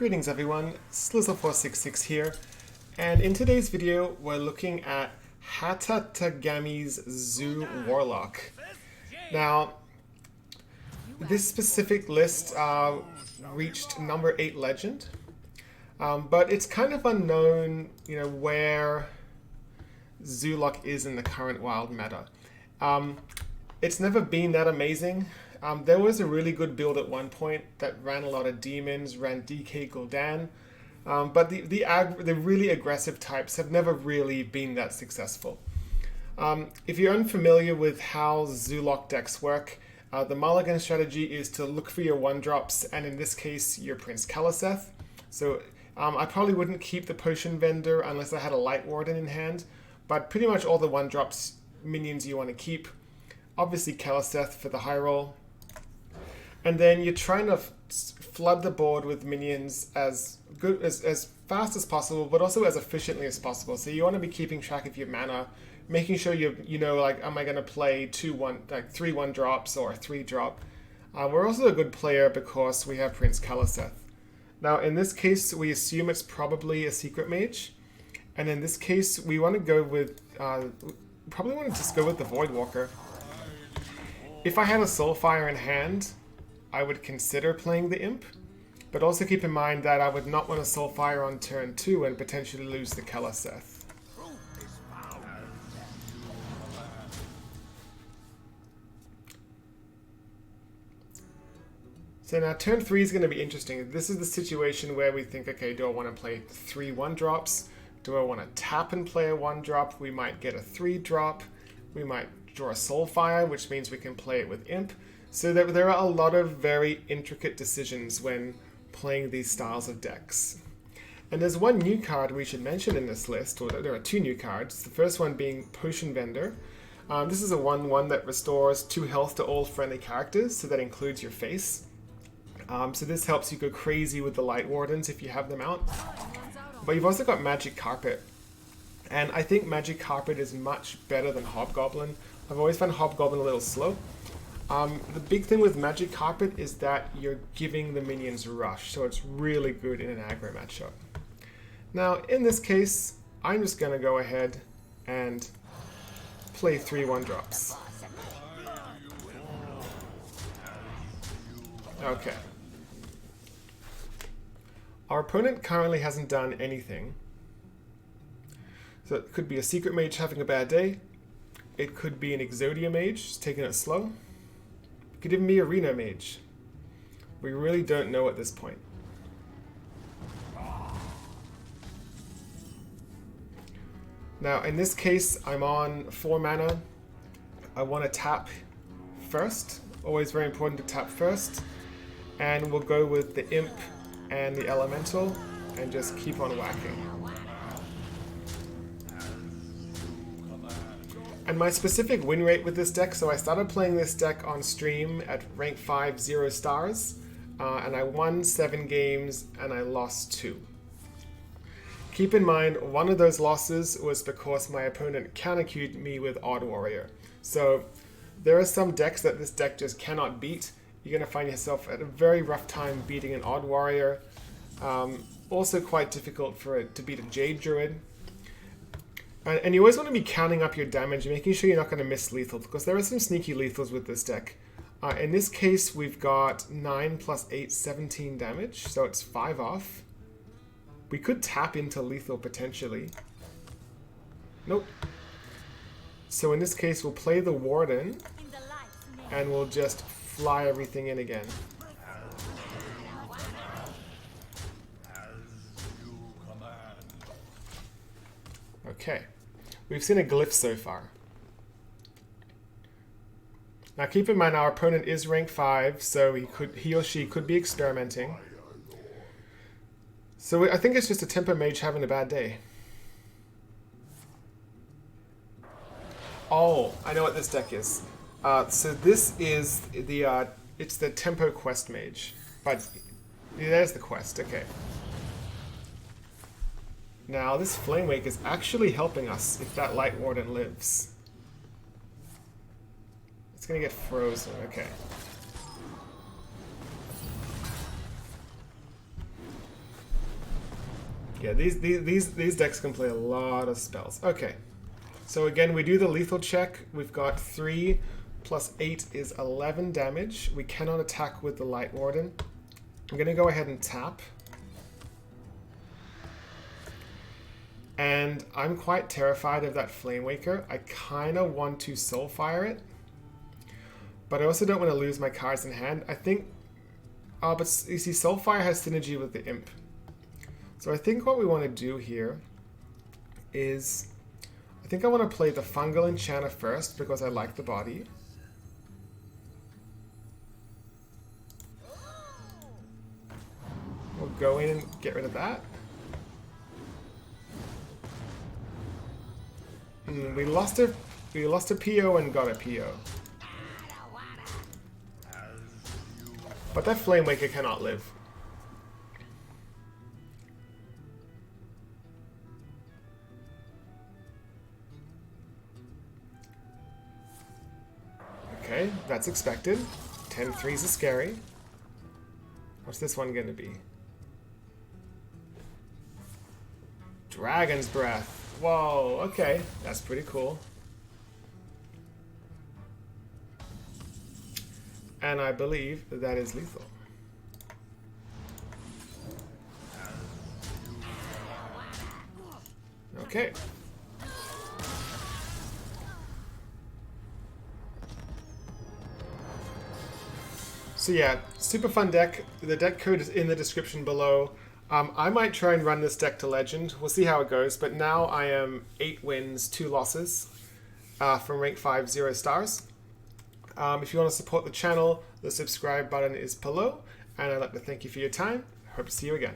Greetings everyone, Slizzle466 here, and in today's video we're looking at Hatatagami's Zoo Warlock. Now, this specific list reached number 8 legend, but it's kind of unknown, where Zoolock is in the current wild meta. It's never been that amazing. There was a really good build at one point that ran a lot of demons, ran DK Gul'dan, but the really aggressive types have never really been that successful. If you're unfamiliar with how Zoolock decks work, the mulligan strategy is to look for your 1-drops, and in this case, your Prince Kaliseth. So I probably wouldn't keep the Potion Vendor unless I had a Light Warden in hand, but pretty much all the 1-drops minions you want to keep. Obviously Kaliseth for the high roll. And then you're trying to flood the board with minions as fast as possible, but also as efficiently as possible. So you want to be keeping track of your mana, making sure am I going to play 3 1-drops or a 3-drop. We're also a good player because we have Prince Kaliseth. Now in this case, we assume it's probably a secret mage, and in this case, we want to go with probably want to just go with the Voidwalker. If I had a Soulfire in hand, I would consider playing the Imp, but also keep in mind that I would not want to Soulfire on turn 2 and potentially lose the Kaliseth. So now turn 3 is going to be interesting. This is the situation where we think, okay, do I want to play 3 1-drops? Do I want to tap and play a 1-drop? We might get a 3-drop. We might draw a Soulfire, which means we can play it with Imp. So there are a lot of very intricate decisions when playing these styles of decks. And there's one new card we should mention in this list, or there are 2 new cards. The first one being Potion Vendor. This is a 1/1 that restores 2 health to all friendly characters, so that includes your face. So this helps you go crazy with the Light Wardens if you have them out. But you've also got Magic Carpet. And I think Magic Carpet is much better than Hobgoblin. I've always found Hobgoblin a little slow. The big thing with Magic Carpet is that you're giving the minions rush, so it's really good in an aggro matchup. Now, in this case, I'm just going to go ahead and play 3 1-drops. Okay. Our opponent currently hasn't done anything. So it could be a Secret Mage having a bad day. It could be an Exodia Mage just taking it slow. It could even be Arena Mage. We really don't know at this point. Now in this case, I'm on 4 mana. I want to tap first. Always very important to tap first. And we'll go with the Imp and the Elemental and just keep on whacking. And my specific win rate with this deck, so I started playing this deck on stream at rank 5, 0 stars, and I won 7 games and I lost 2. Keep in mind, one of those losses was because my opponent counter-queued me with Odd Warrior. So there are some decks that this deck just cannot beat. You're going to find yourself at a very rough time beating an Odd Warrior. Also quite difficult for it to beat a Jade Druid. And you always want to be counting up your damage, making sure you're not going to miss lethal, because there are some sneaky lethals with this deck. In this case, we've got 9 plus 8, 17 damage, so it's 5 off. We could tap into lethal potentially. Nope. So in this case, we'll play the Warden, and we'll just fly everything in again. Okay, we've seen a glyph so far. Now keep in mind our opponent is rank 5, so he or she could be experimenting. So I think it's just a Tempo Mage having a bad day. Oh, I know what this deck is. So this is it's the Tempo Quest Mage. But there's the quest, okay. Now, this Flame Wake is actually helping us if that Light Warden lives. It's going to get frozen, okay. Yeah, these decks can play a lot of spells. Okay, so again, we do the lethal check. We've got 3 plus 8 is 11 damage. We cannot attack with the Light Warden. I'm going to go ahead and tap. And I'm quite terrified of that Flame Waker. I kind of want to Soulfire it. But I also don't want to lose my cards in hand. I think... but you see, Soulfire has synergy with the Imp. So I think what we want to do here is... I think I want to play the Fungal Enchanter first because I like the body. We'll go in and get rid of that. We lost a PO and got a PO. But that Flame Waker cannot live. Okay, that's expected. 10 threes is scary. What's this one going to be? Dragon's Breath. Whoa, okay. That's pretty cool. And I believe that is lethal. Okay. So yeah, super fun deck. The deck code is in the description below. I might try and run this deck to Legend. We'll see how it goes. But now I am 8 wins, 2 losses from rank 5, 0 stars. If you want to support the channel, the subscribe button is below. And I'd like to thank you for your time. Hope to see you again.